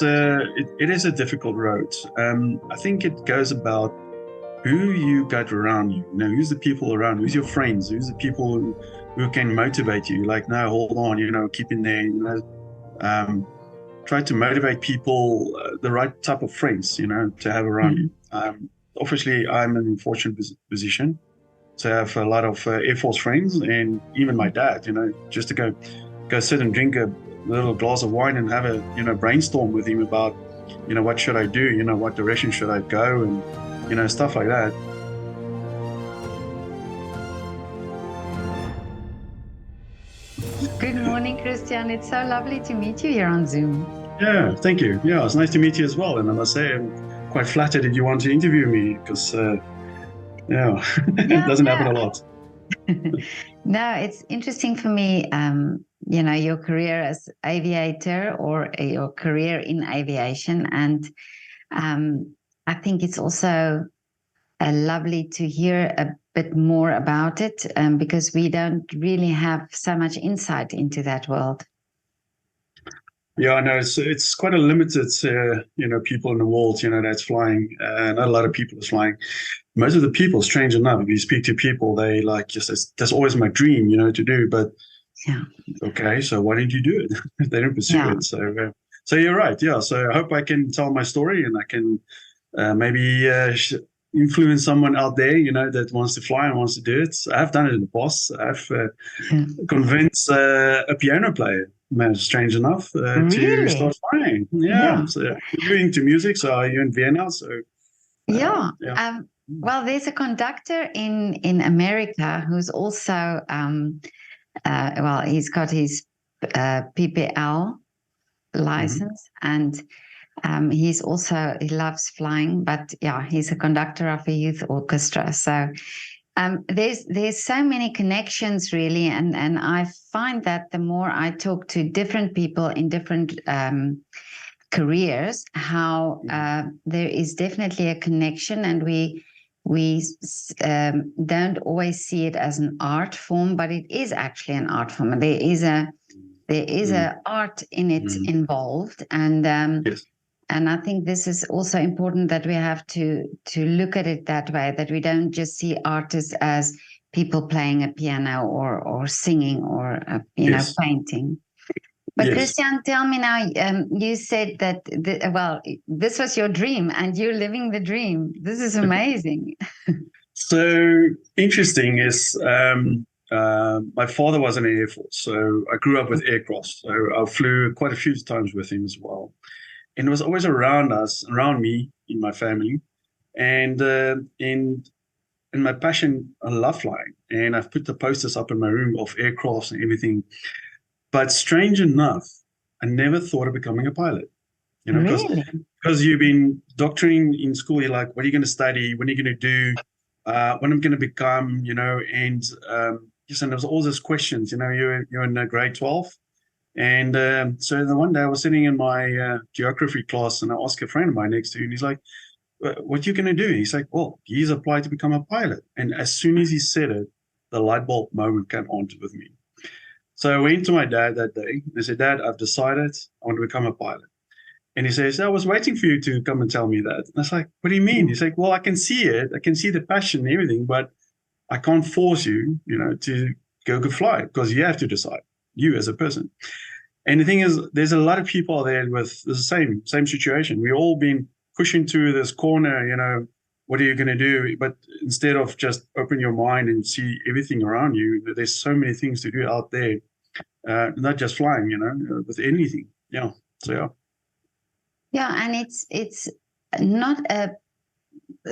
it is a difficult road. I think it goes about who you got around you. You know, who's the people around, who's your friends, who's the people who can motivate you. Like, no, hold on, keep in there, try to motivate people, the right type of friends, to have around you. Obviously, I'm in a fortunate position to have a lot of Air Force friends, and even my dad, just to go sit and drink a little glass of wine and have a, brainstorm with him about, what should I do, what direction should I go, and, stuff like that. Good morning, Christian. It's so lovely to meet you here on Zoom. Yeah, thank you. Yeah, it's nice to meet you as well. And I must say, I'm quite flattered that you want to interview me because, it doesn't happen a lot. No, it's interesting for me, your career as aviator or your career in aviation. And I think it's also lovely to hear a bit more about it because we don't really have so much insight into that world. Yeah, I know it's quite a limited, people in the world, that's flying. Not a lot of people is flying. Most of the people, strange enough, if you speak to people, they like that's always my dream, to do. But yeah, okay, so why didn't you do it? They don't pursue it. So you're right. Yeah. So I hope I can tell my story and I can maybe influence someone out there, that wants to fly and wants to do it. I've done it in the past. I've convinced a piano player, strange enough, to start flying. Yeah. So you're into music, so you're in Vienna. So well, there's a conductor in America who's also he's got his PPL license, and he loves flying, but he's a conductor of a youth orchestra. So there's so many connections really, and I find that the more I talk to different people in different careers, how there is definitely a connection, and we don't always see it as an art form, but it is actually an art form. And there is a art in it involved, and and I think this is also important that we have to look at it that way, that we don't just see artists as people playing a piano or singing or painting. But Christian, tell me now, you said that, this was your dream and you're living the dream. This is amazing. So interesting is my father was in the Air Force, so I grew up with aircraft. So I flew quite a few times with him as well. And it was always around me, in my family. And in my passion, I love flying. And I've put the posters up in my room of aircrafts and everything. But strange enough, I never thought of becoming a pilot. Really? Because you've been doctoring in school, you're like, what are you going to study? What are you going to do? When I'm going to become, and there was all those questions, you're in grade 12. And so the one day I was sitting in my geography class and I asked a friend of mine next to me, and he's like, what are you going to do? He's like, well, he's applied to become a pilot. And as soon as he said it, the light bulb moment came on with me. So I went to my dad that day and I said, Dad, I've decided I want to become a pilot. And he says, I was waiting for you to come and tell me that. And I was like, what do you mean? He's like, well, I can see it. I can see the passion and everything, but I can't force you, to go fly, because you have to decide, you as a person. And the thing is, there's a lot of people there with the same situation. We've all been pushed into this corner, what are you going to do? But instead of just open your mind and see everything around you, there's so many things to do out there, not just flying, with anything. Yeah. So, yeah. Yeah, and it's not a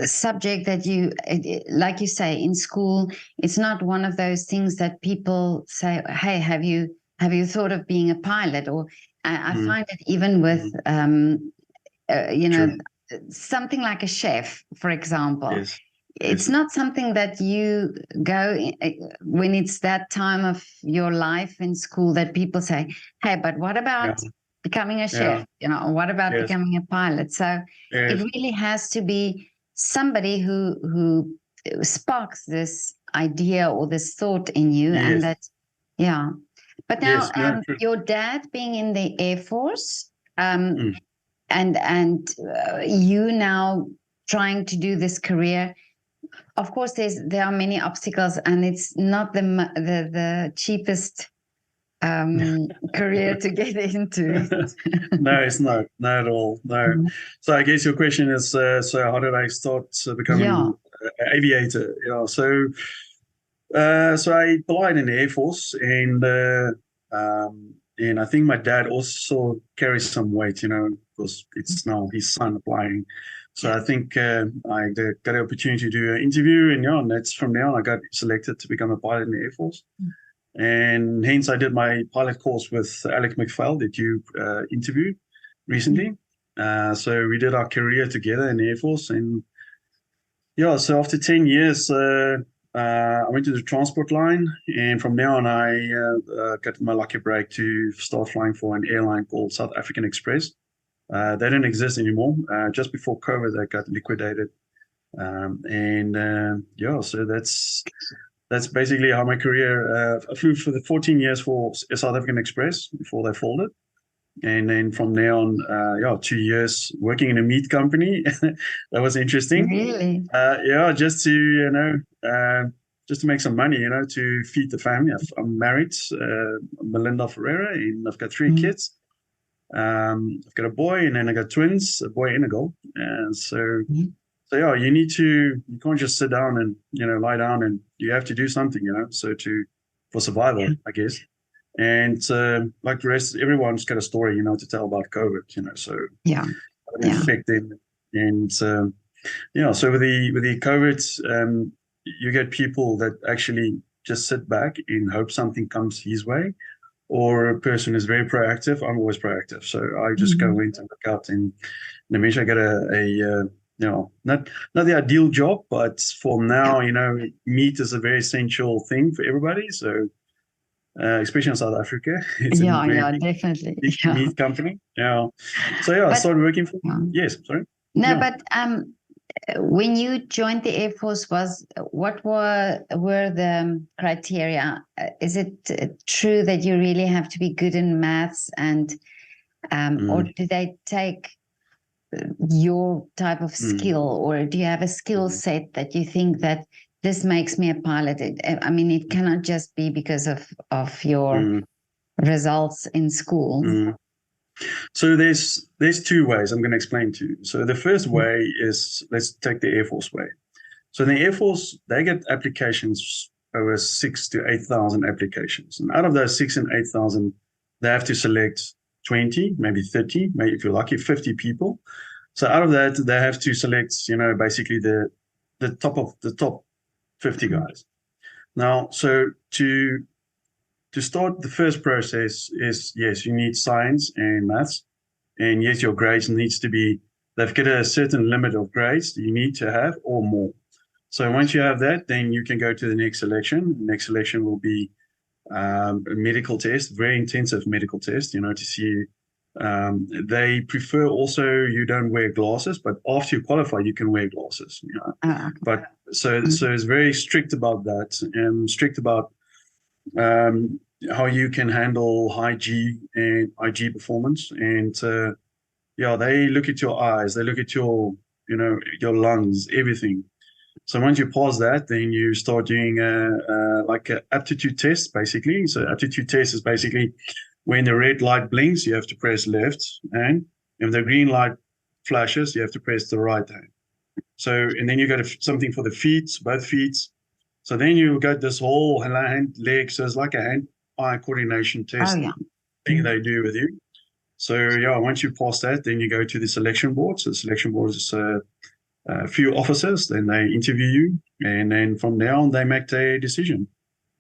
subject that you, like you say, in school, it's not one of those things that people say, hey, have you thought of being a pilot? Or I find it even with, something like a chef, for example. Yes. It's not something that you go when it's that time of your life in school that people say, hey, but what about becoming a chef? Or what about becoming a pilot? So it really has to be somebody who sparks this idea or this thought in you. And that, But now, your dad being in the Air Force, you now trying to do this career. Of course, there are many obstacles, and it's not the cheapest career to get into. No, it's not at all. No. So I guess your question is, so how did I start becoming an aviator? So I applied in the Airforce, and I think my dad also carries some weight, because it's now his son applying. So I think I got the opportunity to do an interview, and that's from there on I got selected to become a pilot in the Airforce. And hence I did my pilot course with Alex McPhail that you interviewed recently. So we did our career together in the Air Force. And so after 10 years, I went to the transport line. And from there on, I got my lucky break to start flying for an airline called South African Express. They didn't exist anymore. Just before COVID, they got liquidated. So that's basically how my career. I flew for the 14 years for South African Express before they folded, and then from there on, 2 years working in a meat company. That was interesting. Really? Just to just to make some money, to feed the family. I'm married, Melinda Ferreira, and I've got 3 kids. I've got a boy, and then I got twins, a boy and a girl, and so. So you can't just sit down and lie down, and you have to do something, for survival, I guess. And like the rest, everyone's got a story, to tell about COVID, so it affected. And so with the COVID, you get people that actually just sit back and hope something comes his way, or a person is very proactive. I'm always proactive, so I just go in and look out, and eventually I get not the ideal job, but for now, meat is a very essential thing for everybody. So, especially in South Africa, it's definitely big meat company. So I started working for. Yes, sorry. No, but when you joined the Air Force, what were the criteria? Is it true that you really have to be good in maths, and or do they take your type of skill, or do you have a skill set that you think that this makes me a pilot? It cannot just be because of your results in school. So there's 2 ways I'm going to explain to you. So the first way is, let's take the Air Force way. So in the Air Force, they get applications, over 6,000 to 8,000 applications, and out of those 6,000 and 8,000, they have to select 20, maybe 30, maybe if you're lucky, 50 people. So out of that, they have to select, basically the top 50 guys. Now, so to start, the first process is, yes, you need science and maths, and yes, your grades needs to be, they've got a certain limit of grades that you need to have or more. So once you have that, then you can go to the next selection. The next selection will be a medical test, very intensive medical test, to see. They prefer also you don't wear glasses, but after you qualify, you can wear glasses. But so it's very strict about that, and strict about how you can handle high G and IG performance. And they look at your eyes, they look at your your lungs, everything. So once you pass that, then you start doing like an aptitude test, basically. So aptitude test is basically when the red light blinks, you have to press left hand. If the green light flashes, you have to press the right hand. So, and then you got something for the feet, both feet. So then you got this whole hand, leg. So it's like a hand-eye coordination test thing they do with you. So once you pass that, then you go to the selection board. So the selection board is a few officers, then they interview you, and then from there on, they make their decision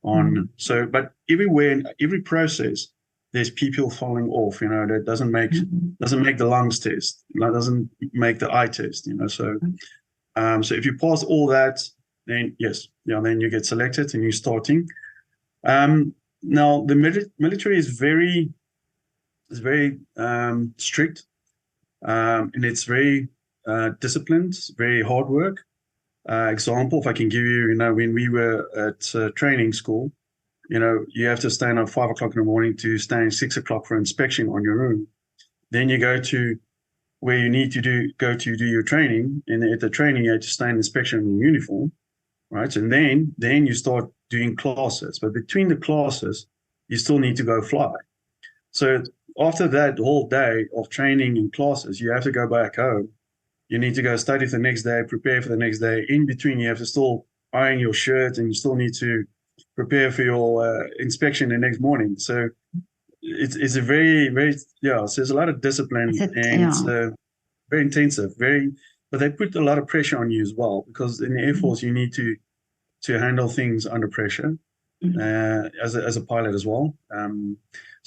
on. So, but everywhere, every process, there's people falling off, that doesn't make the lungs test, doesn't make the eye test, So, so if you pass all that, then yes, then you get selected and you're starting. Now the military is very strict, and it's very disciplined, very hard work. Example, if I can give you, when we were at training school, you have to stand at 5 o'clock in the morning to stand 6 o'clock for inspection on your room. Then you go to where you need to go to do your training, and at the training you have to stay in inspection in uniform, right? And then you start doing classes, but between the classes you still need to go fly. So after that whole day of training and classes, you have to go back home. You need to go study for the next day, prepare for the next day. In between, you have to still iron your shirt, and you still need to prepare for your inspection the next morning. So it's a very, very, so there's a lot of discipline, and it's very intensive, but they put a lot of pressure on you as well, because in the Air Force you need to handle things under pressure as a pilot as well.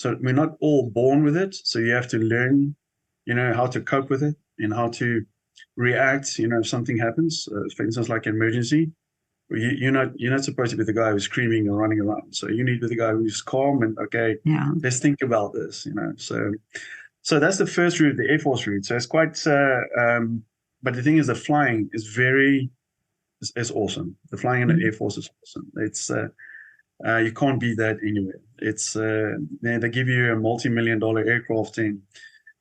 So we're not all born with it, so you have to learn, how to cope with it and how to react, if something happens, for instance, like an emergency. You're not supposed to be the guy who's screaming or running around. So you need to be the guy who's calm and, okay, let's think about this, So that's the first route, the Air Force route. So it's quite, but the thing is, the flying is it's awesome. The flying in the Air Force is awesome. It's you can't beat that anywhere. It's they give you a multi-million-dollar aircraft, and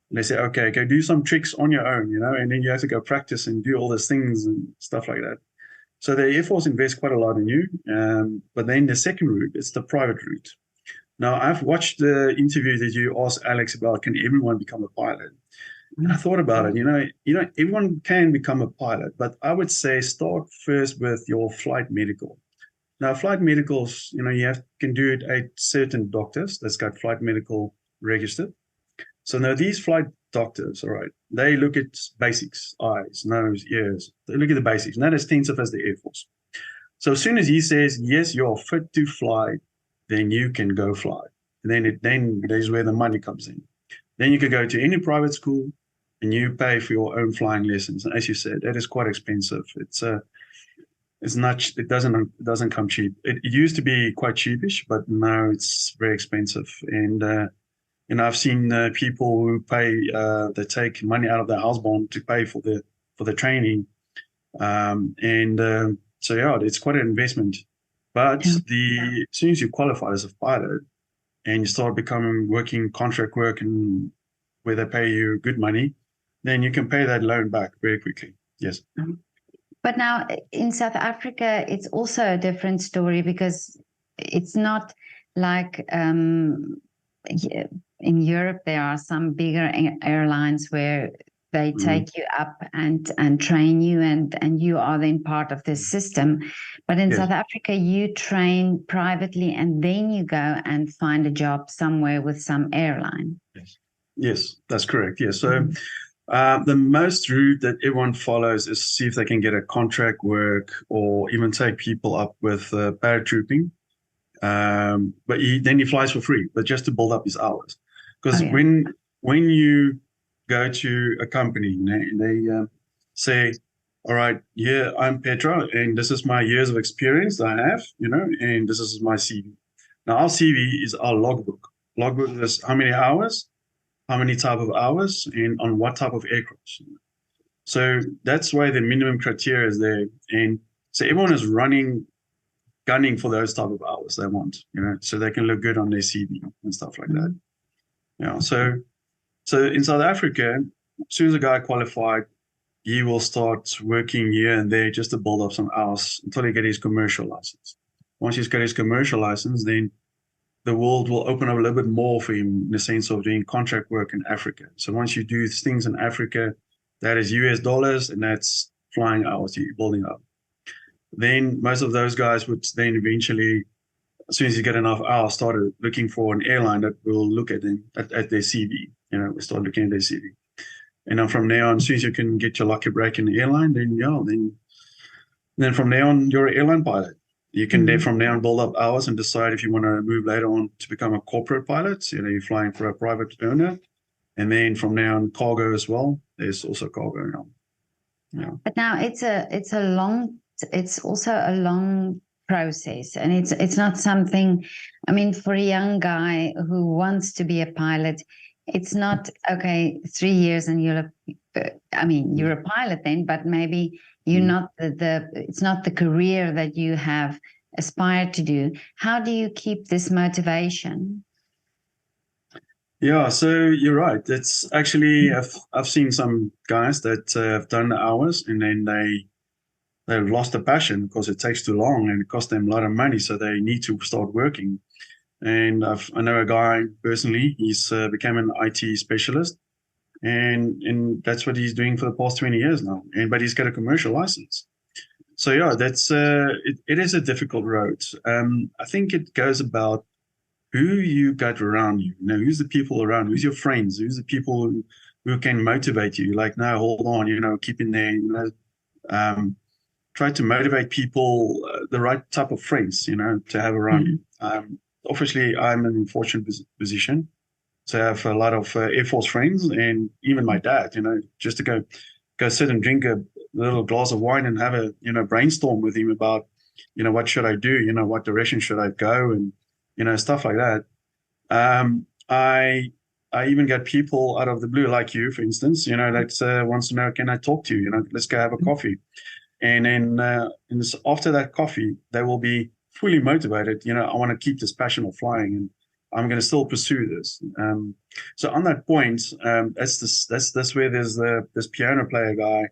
they say, okay, go do some tricks on your own, and then you have to go practice and do all these things and stuff like that. So the Air Force invests quite a lot in you. But then the second route, it's the private route. Now, I've watched the interview that you asked Alex about, can everyone become a pilot? And I thought about it, everyone can become a pilot, but I would say start first with your flight medical. Now, flight medicals, you can do it at certain doctors that's got flight medical registered. So now these flight doctors, all right, they look at basics, eyes, nose, ears. They look at the basics, not as extensive as the Air Force. So as soon as he says, yes, you're fit to fly, then you can go fly. And then there's where the money comes in. Then you can go to any private school and you pay for your own flying lessons. And as you said, that is quite expensive. It's not. It doesn't come cheap. It used to be quite cheapish, but now it's very expensive. And I've seen people who pay. They take money out of their house bond to pay for the training, so it's quite an investment. But as soon as you qualify as a pilot and you start working contract work, and where they pay you good money, then you can pay that loan back very quickly. Yes. But now in South Africa, it's also a different story, because it's not like in Europe, there are some bigger airlines where they take you up and train you, and you are then part of this system. But in South Africa, you train privately, and then you go and find a job somewhere with some airline. Yes, that's correct. Yes. So the most route that everyone follows is see if they can get a contract work, or even take people up with paratrooping. But then he flies for free, but just to build up his hours. Because when you go to a company, they say, all right, I'm Petra, and this is my years of experience that I have, and this is my CV. Now, our CV is our logbook. Logbook is how many hours, how many type of hours, and on what type of aircraft. So that's why the minimum criteria is there. And so everyone is gunning for those type of hours they want, so they can look good on their CV and stuff like that. So in South Africa, as soon as a guy qualified, he will start working here and there just to build up some hours until he gets his commercial license. Once he's got his commercial license, then the world will open up a little bit more for him, in the sense of doing contract work in Africa. So once you do things in Africa, that is US dollars, and that's flying hours you're building up. Then most of those guys would then eventually, as soon as you get enough hours, started looking for an airline that will look at them, at their CV. We start looking at their CV. And then from there on, as soon as you can get your lucky break in the airline, then from there on, you're an airline pilot. You can then from there on build up hours and decide if you want to move later on to become a corporate pilot. You're flying for a private owner. And then from there on, cargo as well. There's also cargo now. Yeah. But now it's also a long process, and it's not something, for a young guy who wants to be a pilot, it's not 3 years and you're a pilot then, but maybe you're not it's not the career that you have aspired to do. How do you keep this motivation? Yeah, so you're right. It's actually I've seen some guys that have done the hours and then they've lost the passion because it takes too long and it costs them a lot of money, so they need to start working. And I know a guy personally. He's became an IT specialist, and that's what he's doing for the past 20 years now. And but he's got a commercial license. So yeah, that's it is a difficult road. I think it goes about who you got around you. You know, who's the people around? Who's your friends? Who's the people who can motivate you? Like, no, hold on, keep in there. Um, try to motivate people, the right type of friends, to have around you. Obviously, I'm in a fortunate position to have a lot of Air Force friends, and even my dad. Just to go sit and drink a little glass of wine and have a brainstorm with him about what should I do, what direction should I go, and stuff like that. I even get people out of the blue, like you, for instance, that wants to know, can I talk to you? Let's go have a coffee. And then after that coffee, they will be fully motivated. I want to keep this passion of flying, and I'm going to still pursue this. So on that point, that's where there's this piano player guy.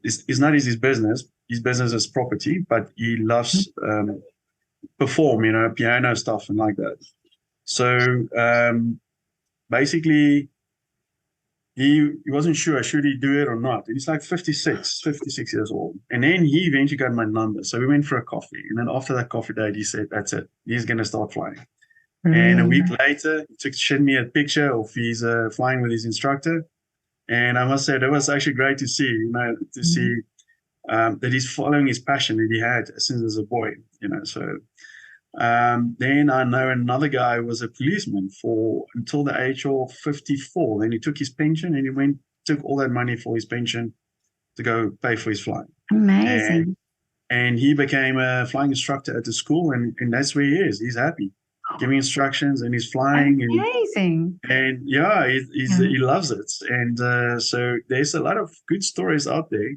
It's not his business. His business is property, but he loves perform, piano stuff and like that. So basically, he wasn't sure should he do it or not. He's like 56 years old. And then he eventually got my number. So we went for a coffee. And then after that coffee date, he said, that's it. He's going to start flying. And a week later, he showed me a picture of he's flying with his instructor. And I must say, it was actually great to see, to see that he's following his passion that he had since he was a boy, so then I know another guy who was a policeman for until the age of 54. Then he took his pension and he took all that money for his pension to go pay for his flying. Amazing. And he became a flying instructor at the school, and that's where he is. He's happy, giving instructions, and he's flying. Amazing. And yeah, he loves it. And so there's a lot of good stories out there,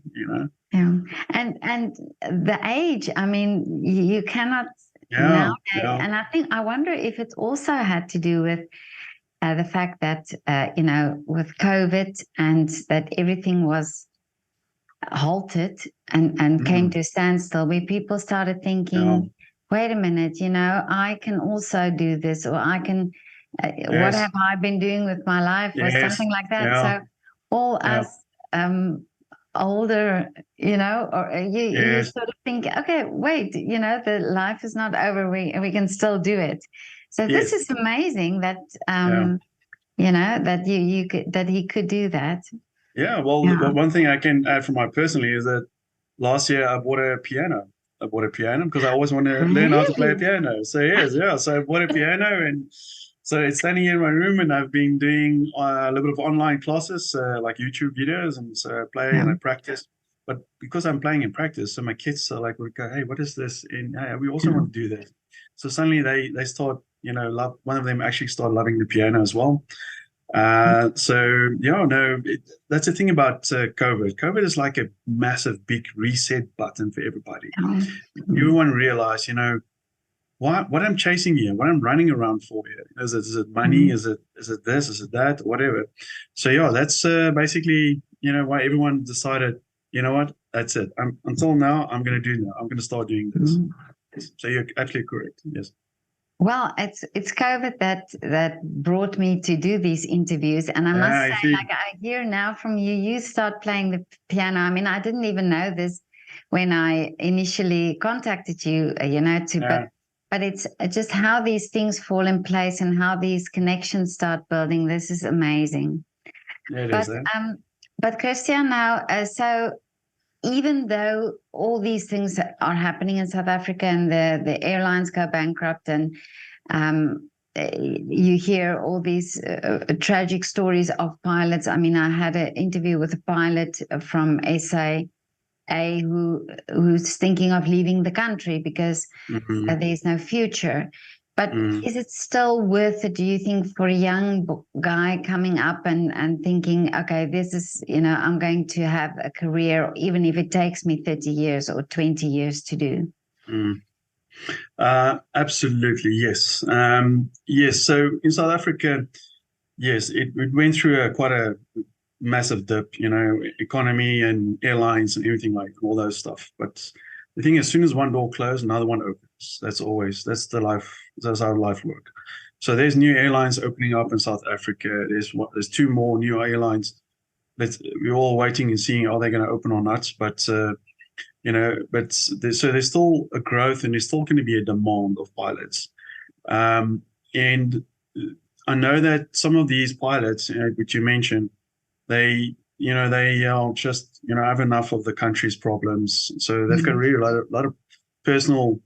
Yeah, and the age. I mean, you cannot nowadays. And I wonder if it also had to do with the fact that with COVID and that everything was halted and came to a standstill, where people started thinking, wait a minute, I can also do this, or I can. What have I been doing with my life, or something like that? So all us older, or you sort of think, okay, wait, the life is not over. We can still do it. So this is amazing that that that he could do that. Yeah, well, one thing I can add from my personally is that last year I bought a piano. I bought a piano because I always want to learn how to play a piano. So so I bought a piano, and so it's standing in my room, and I've been doing a little bit of online classes, like YouTube videos, and so I play and I practice. But because I'm playing in practice, so my kids are like, we go, hey, what is this? And hey, we also want to do this. So suddenly they start, one of them actually started loving the piano as well. That's the thing about COVID. COVID is like a massive, big reset button for everybody. Everyone realized, what I'm chasing here, what I'm running around for here. Is it money? Is it this? Is it that? Whatever. So that's basically why everyone decided, what, that's it. Until now, I'm going to do now. I'm going to start doing this. So you're absolutely correct. Yes. Well, it's COVID that brought me to do these interviews, and I must say, like I hear now from you, you start playing the piano. I mean, I didn't even know this when I initially contacted you, but it's just how these things fall in place and how these connections start building. This is amazing. But Christian, now, so even though all these things are happening in South Africa and the airlines go bankrupt, and you hear all these tragic stories of pilots. I mean, I had an interview with a pilot from SA who's thinking of leaving the country because there's no future. But is it still worth it, do you think, for a young guy coming up and thinking, okay, this is, I'm going to have a career, even if it takes me 30 years or 20 years to do? Absolutely, yes. Yes, so in South Africa, yes, it went through quite a massive dip, economy and airlines and everything like all those stuff. But the thing is, as soon as one door closes, another one opens. That's how life works. So there's new airlines opening up in South Africa. There's two more new airlines that we're all waiting and seeing, are they going to open or not? But so there's still a growth, and there's still going to be a demand of pilots. And I know that some of these pilots, which you mentioned, they are just, have enough of the country's problems. So they've got really a lot of personal,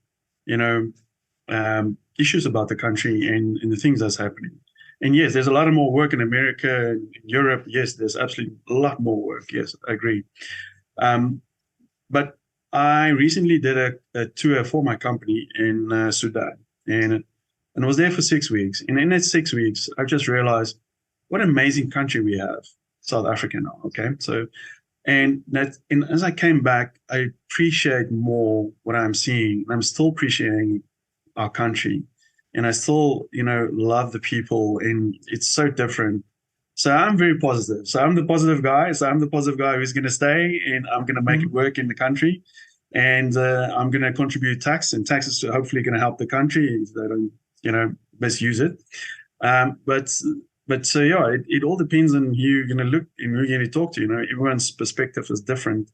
issues about the country and the things that's happening. And yes, there's a lot of more work in America and in Europe. Yes, there's absolutely a lot more work. Yes, I agree. But I recently did a tour for my company in Sudan, and I was there for 6 weeks. And in that 6 weeks, I just realized what an amazing country we have, South Africa now. Okay, so and as I came back, I appreciate more what I'm seeing. I'm still appreciating our country, and I still, love the people, and it's so different. So I'm very positive. So I'm the positive guy. So I'm the positive guy who's going to stay, and I'm going to make it work in the country, and I'm going to contribute tax, and tax is hopefully going to help the country if they don't, misuse it. But so yeah, it all depends on who you're going to look and who you're going to talk to. Everyone's perspective is different.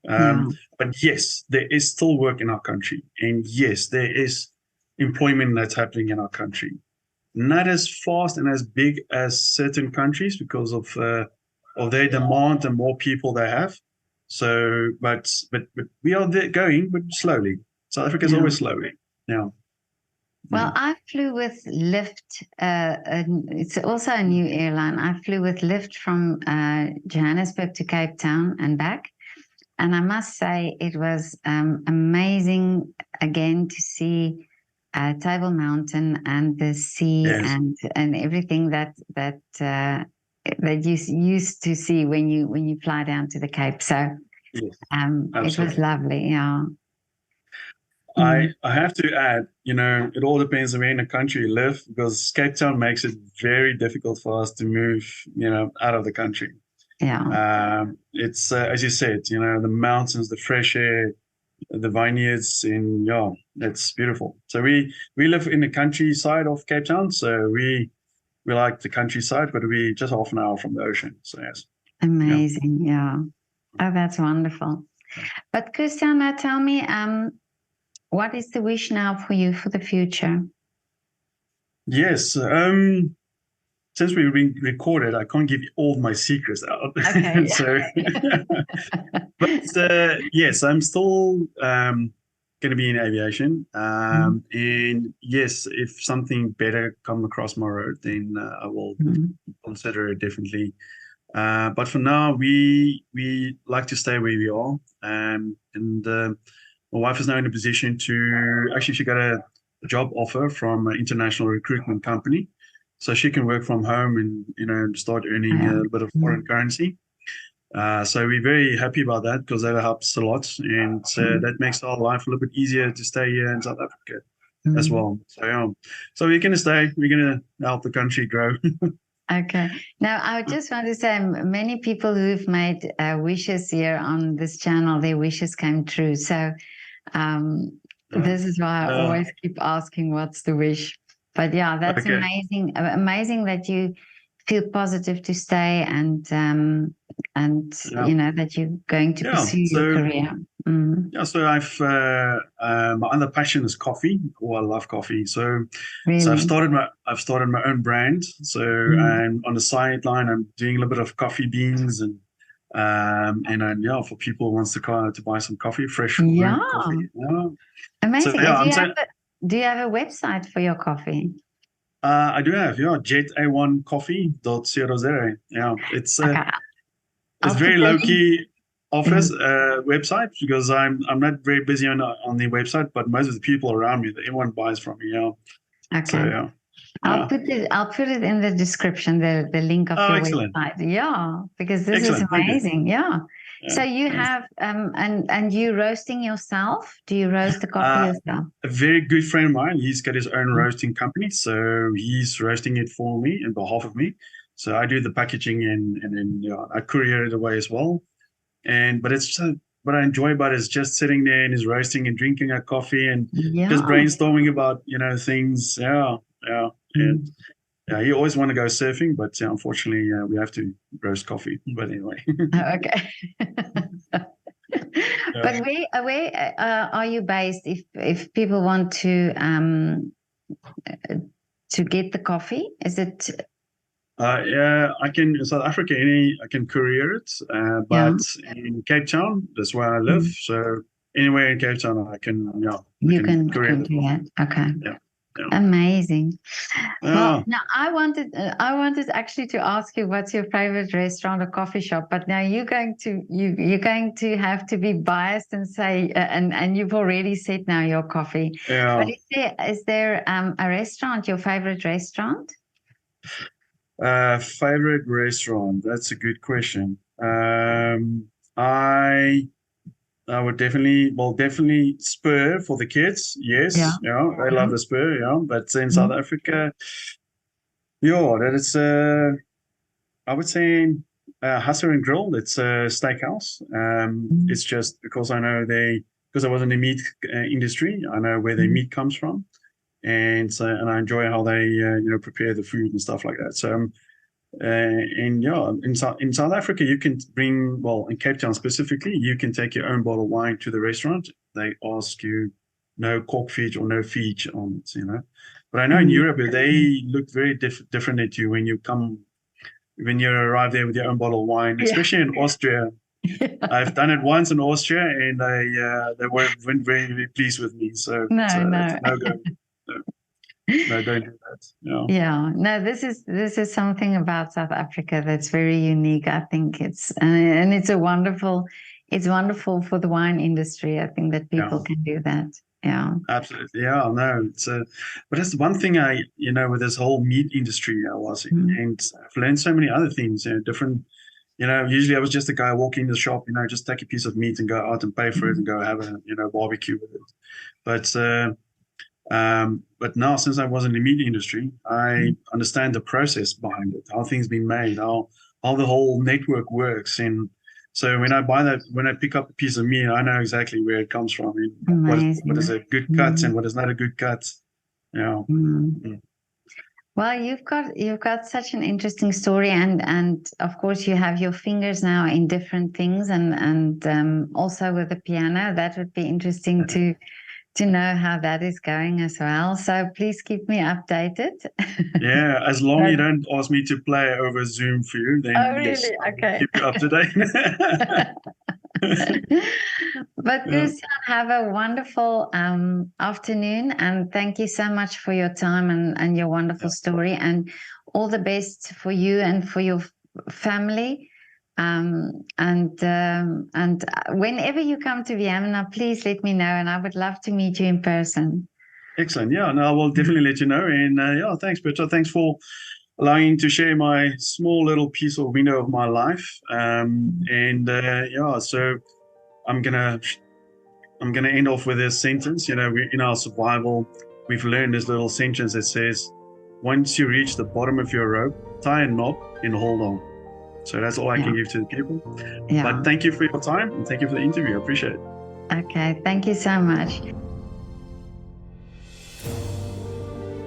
But yes, there is still work in our country, and yes, there is employment that's happening in our country. Not as fast and as big as certain countries because of their demand and more people they have. So, but we are there going, but slowly. South Africa is always slowly. Yeah. Well, I flew with Lyft. It's also a new airline. I flew with Lyft from Johannesburg to Cape Town and back. And I must say it was amazing again to see Table Mountain and the sea and everything that you used to see when you fly down to the Cape. So it was lovely. Yeah. I have to add, it all depends on where in the country you live, because Cape Town makes it very difficult for us to move, out of the country. Yeah. It's as you said, the mountains, the fresh air, the vineyards, and it's beautiful. So we live in the countryside of Cape Town, so we like the countryside, but we just half an hour from the ocean. So yes. Amazing. Yeah. Oh, that's wonderful. But Christian, now tell me, what is the wish now for you for the future? Yes. Since we've been recorded, I can't give you all my secrets out. Okay. But yes, I'm still going to be in aviation. And yes, if something better comes across my road, then I will consider it definitely. But for now, we like to stay where we are. And my wife is now in a position to actually, she got a job offer from an international recruitment company. So she can work from home and, start earning a bit of foreign currency. So we're very happy about that because that helps a lot. And that makes our life a little bit easier to stay here in South Africa as well. So we're going to stay. We're going to help the country grow. Okay. Now, I just want to say many people who've made wishes here on this channel, their wishes came true. So this is why I always keep asking, what's the wish? But yeah, that's amazing. Amazing that you feel positive to stay and that you're going to pursue your career. Yeah, so my other passion is coffee. I love coffee. So I've started my own brand. So I'm on the sideline. I'm doing a little bit of coffee beans and for people who wants to buy some coffee, fresh coffee. Yeah. Amazing. So, do you have a website for your coffee? I do have, jeta1coffee.co.za. Yeah, it's very low key office website because I'm not very busy on the website, but most of the people around me, everyone buys from me. Okay. So, I'll put it in the description, the link of your website. Yeah, because this is amazing. Okay. Yeah. So you have and you roasting yourself? Do you roast the coffee yourself? A very good friend of mine, he's got his own roasting company, so he's roasting it for me on behalf of me. So I do the packaging and then I courier it away as well. But it's just, what I enjoy about it is just sitting there and is roasting and drinking a coffee and just brainstorming about things. And he always want to go surfing, but unfortunately we have to roast coffee. But anyway. Okay. But where are you based? If people want to get the coffee, is it? I can in South Africa. I can courier it, but in Cape Town, that's where I live. So anywhere in Cape Town, I can. You can do that. Okay. Yeah. Amazing. Well, now I wanted actually to ask you what's your favorite restaurant or coffee shop, but now you're going to have to be biased and say, and you've already said now your coffee. Yeah. But is there a restaurant, your favorite restaurant? Favorite restaurant? That's a good question. I would definitely Spur for the kids. Yes, they love the Spur. But in South Africa, that is I would say Hussar and Grill. It's a steakhouse. It's just because I know because I was in the meat industry, I know where their meat comes from, and I enjoy how they prepare the food and stuff like that. So. In South Africa, you can bring, in Cape Town specifically, you can take your own bottle of wine to the restaurant. They ask you no cork feed or no feed on it, But I know in Europe, they look very different at you when you arrive there with your own bottle of wine, especially in Austria. I've done it once in Austria, and they weren't very, very pleased with me. So it's no go. No, don't do that. No, this is something about South Africa that's very unique. I think it's wonderful for the wine industry. I think that people can do that. Yeah, absolutely. Yeah, no, but that's the one thing with this whole meat industry I was in, and I've learned so many other things. Different. Usually I was just a guy walking in the shop. Just take a piece of meat and go out and pay for it and go have a barbecue with it. But now, since I was in the meat industry, I understand the process behind it, how things been made, how the whole network works. And so when I pick up a piece of meat, I know exactly where it comes from and what is a good cut and what is not a good cut. Well, you've got such an interesting story, and of course you have your fingers now in different things, and also with the piano. That would be interesting to know how that is going as well. So please keep me updated. Yeah, as long as you don't ask me to play over Zoom for you, then yes, okay. Keep you up to date. But Christian, have a wonderful afternoon, and thank you so much for your time and your wonderful story, and all the best for you and for your family. And whenever you come to Vienna, please let me know, and I would love to meet you in person. Excellent. Yeah, no, I will definitely let you know. And thanks, Petra. Thanks for allowing to share my small little piece or window of my life. So I'm gonna end off with this sentence. In our survival, we've learned this little sentence that says, "Once you reach the bottom of your rope, tie a knot and hold on." So that's all I can give to the people. But thank you for your time and thank you for the interview. I appreciate it. Okay, thank you so much.